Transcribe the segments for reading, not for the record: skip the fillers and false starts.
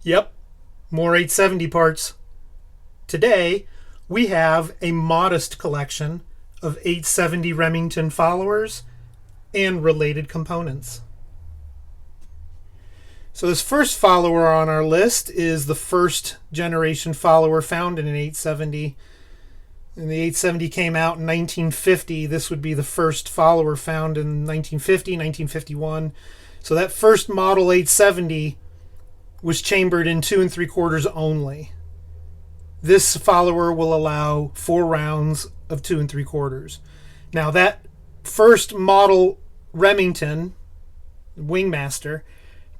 Yep, more 870 parts. Today, we have a modest collection of 870 Remington followers and related components. So this first follower on our list is the first generation follower found in an 870. And the 870 came out in 1950. This would be the first follower found in 1950, 1951. So that first model 870 was chambered in 2 3/4 only. This follower will allow 4 rounds of 2 3/4. Now that first model Remington Wingmaster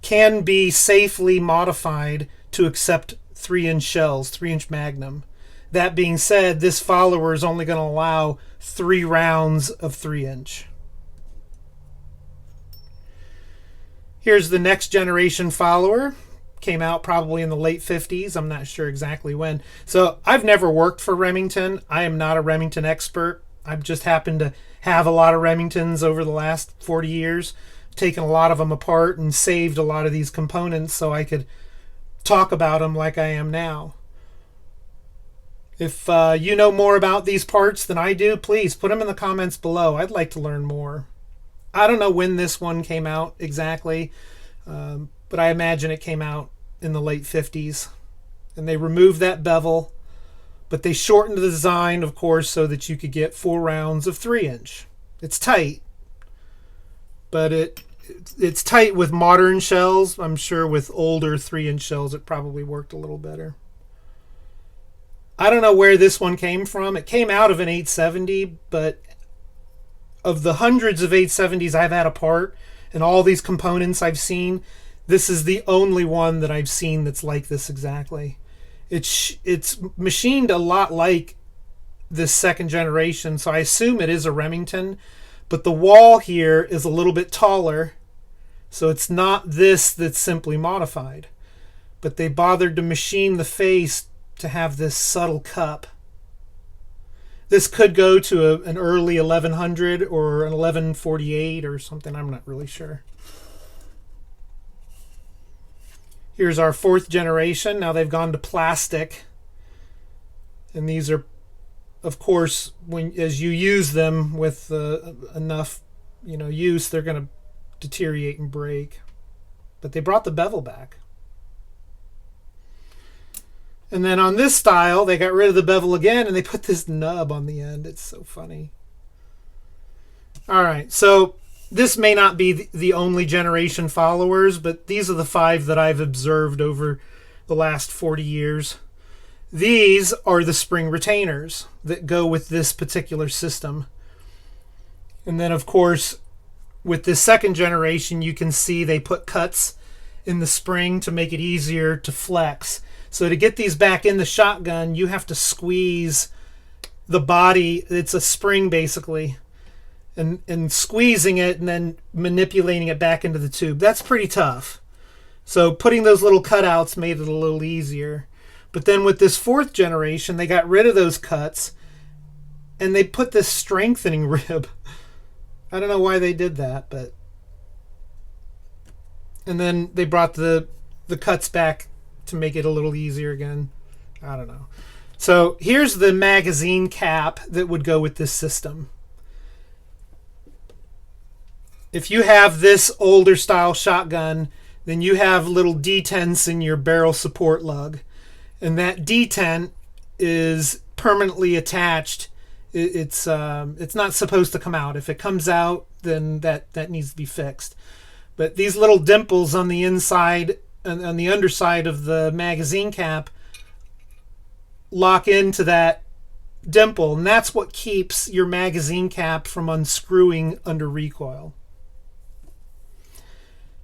can be safely modified to accept 3-inch shells, 3-inch Magnum. That being said, this follower is only going to allow 3 rounds of 3-inch. Here's the next generation follower. Came out probably in the late 50s. I'm not sure exactly when. So I've never worked for Remington. I am not a Remington expert. I've just happened to have a lot of Remingtons over the last 40 years. Taken a lot of them apart and saved a lot of these components so I could talk about them like I am now. If you know more about these parts than I do, please put them in the comments below. I'd like to learn more. I don't know when this one came out exactly, but I imagine it came out in the late 50s. And they removed that bevel, but they shortened the design, of course, so that you could get 4 rounds of 3-inch. It's tight, but it's tight with modern shells. I'm sure with older 3-inch shells it probably worked a little better. I don't know where this one came from. It came out of an 870, but of the hundreds of 870s I've had apart and all these components I've seen, this is the only one that I've seen that's like this exactly. It's machined a lot like this second generation, so I assume it is a Remington, but the wall here is a little bit taller, so it's not this that's simply modified. But they bothered to machine the face to have this subtle cup. This could go to an early 1100 or an 1148 or something. I'm not really sure. Here's our 4th generation. Now they've gone to plastic. And these are, of course, as you use them with enough use, they're going to deteriorate and break. But they brought the bevel back. And then on this style, they got rid of the bevel again, and they put this nub on the end. It's so funny. All right, so this may not be the only generation followers, but these are the 5 that I've observed over the last 40 years. These are the spring retainers that go with this particular system. And then, of course, with this second generation, you can see they put cuts in the spring to make it easier to flex. So to get these back in the shotgun, you have to squeeze the body. It's a spring basically, and squeezing it and then manipulating it back into the tube. That's pretty tough. So putting those little cutouts made it a little easier. But then with this 4th generation, they got rid of those cuts and they put this strengthening rib. I don't know why they did that, but... And then they brought the cuts back to make it a little easier again. I don't know. So here's the magazine cap that would go with this system. If you have this older style shotgun, then you have little detents in your barrel support lug. And that detent is permanently attached. It's not supposed to come out. If it comes out, then that needs to be fixed. But these little dimples on the inside and on the underside of the magazine cap lock into that dimple, and that's what keeps your magazine cap from unscrewing under recoil.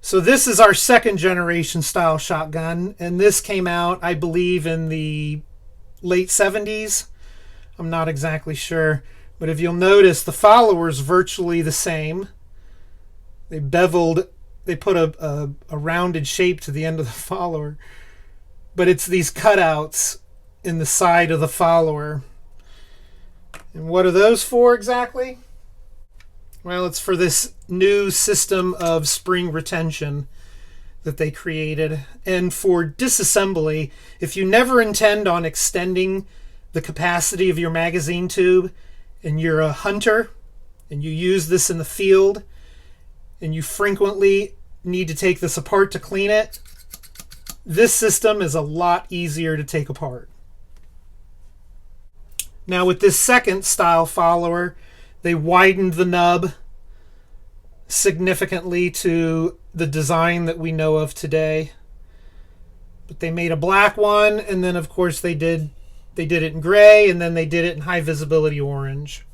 So this is our 2nd generation style shotgun, and this came out, I believe, in the late 70s. I'm not exactly sure, but if you'll notice, the follower's virtually the same. They put a rounded shape to the end of the follower, but it's these cutouts in the side of the follower. And what are those for exactly? Well, it's for this new system of spring retention. that they created. And for disassembly, if you never intend on extending the capacity of your magazine tube and you're a hunter and you use this in the field and you frequently need to take this apart to clean it, this system is a lot easier to take apart. Now with this second style follower, they widened the nub significantly to the design that we know of today. But they made a black one, and then of course they did it in gray, and then they did it in high visibility orange.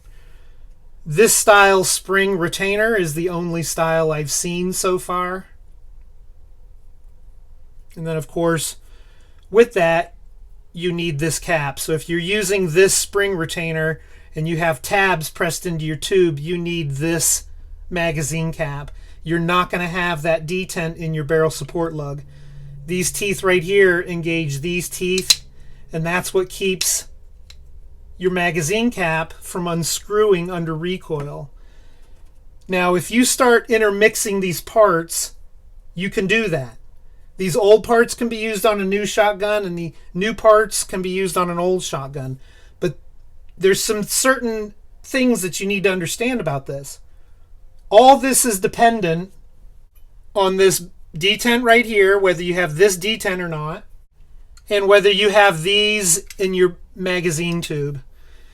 This style spring retainer is the only style I've seen so far. And then of course with that you need this cap. So if you're using this spring retainer and you have tabs pressed into your tube, you need this magazine cap. You're not going to have that detent in your barrel support lug. These teeth right here engage these teeth, and that's what keeps your magazine cap from unscrewing under recoil. Now if you start intermixing these parts, you can do that. These old parts can be used on a new shotgun, and the new parts can be used on an old shotgun. But there's some certain things that you need to understand about this. All this is dependent on this detent right here, whether you have this detent or not, and whether you have these in your magazine tube.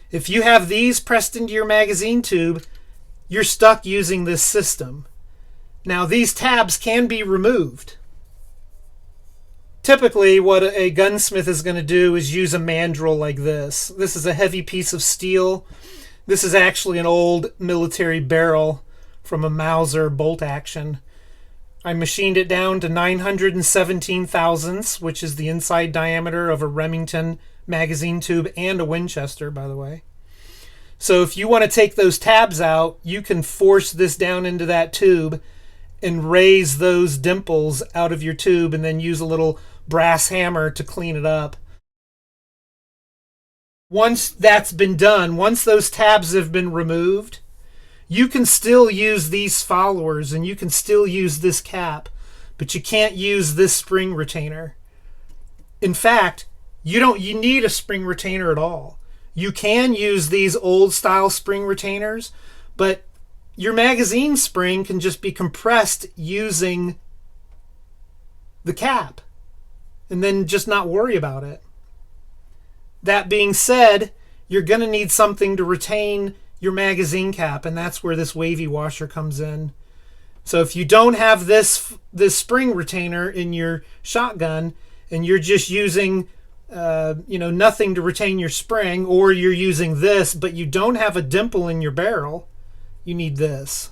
If you have these pressed into your magazine tube, you're stuck using this system. Now these tabs can be removed. Typically what a gunsmith is going to do is use a mandrel like this. This is a heavy piece of steel. This is actually an old military barrel from a Mauser bolt action. I machined it down to 917 thousandths, which is the inside diameter of a Remington magazine tube and a Winchester, by the way. So if you want to take those tabs out, you can force this down into that tube and raise those dimples out of your tube, and then use a little brass hammer to clean it up. Once that's been done, once those tabs have been removed, you can still use these followers and you can still use this cap, but you can't use this spring retainer. In fact, you need a spring retainer at all. You can use these old style spring retainers, but your magazine spring can just be compressed using the cap and then just not worry about it. That being said, you're going to need something to retain your magazine cap, and that's where this wavy washer comes in. So if you don't have this spring retainer in your shotgun and you're just using nothing to retain your spring, or you're using this but you don't have a dimple in your barrel, you need this.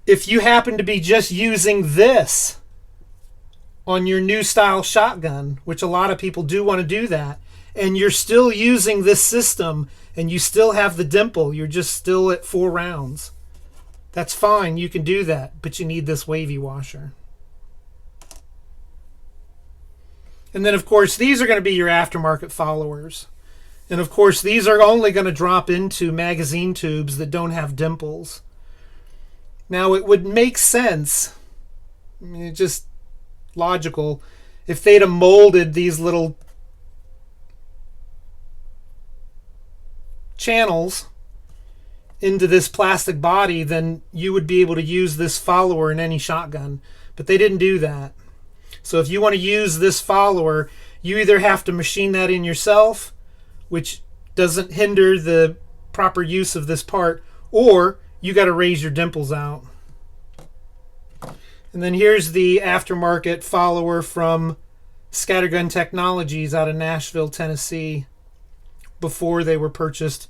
If you happen to be just using this on your new style shotgun, which a lot of people do want to do that, and you're still using this system and you still have the dimple, you're just still at 4 rounds, that's fine, you can do that, but you need this wavy washer. And then of course these are going to be your aftermarket followers. And of course these are only going to drop into magazine tubes that don't have dimples. Now it would make sense, I mean, it's just logical, if they'd have molded these little channels into this plastic body, then you would be able to use this follower in any shotgun. But they didn't do that. So if you want to use this follower, you either have to machine that in yourself, which doesn't hinder the proper use of this part, or you got to raise your dimples out. And then here's the aftermarket follower from Scattergun Technologies out of Nashville, Tennessee, before they were purchased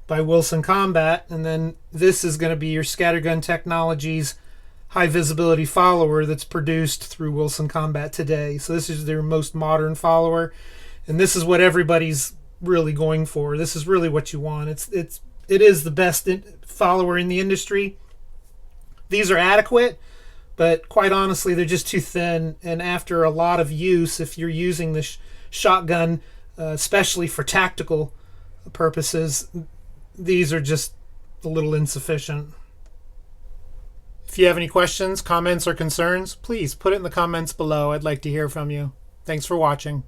by Wilson Combat. And then this is going to be your Scattergun Technologies high visibility follower that's produced through Wilson Combat today. So this is their most modern follower, and this is what everybody's really going for. This is really what you want. It is the best follower in the industry. These are adequate, but quite honestly they're just too thin, and after a lot of use, if you're using this shotgun especially for tactical purposes, these are just a little insufficient. If you have any questions, comments, or concerns, please put it in the comments below. I'd like to hear from you. Thanks for watching.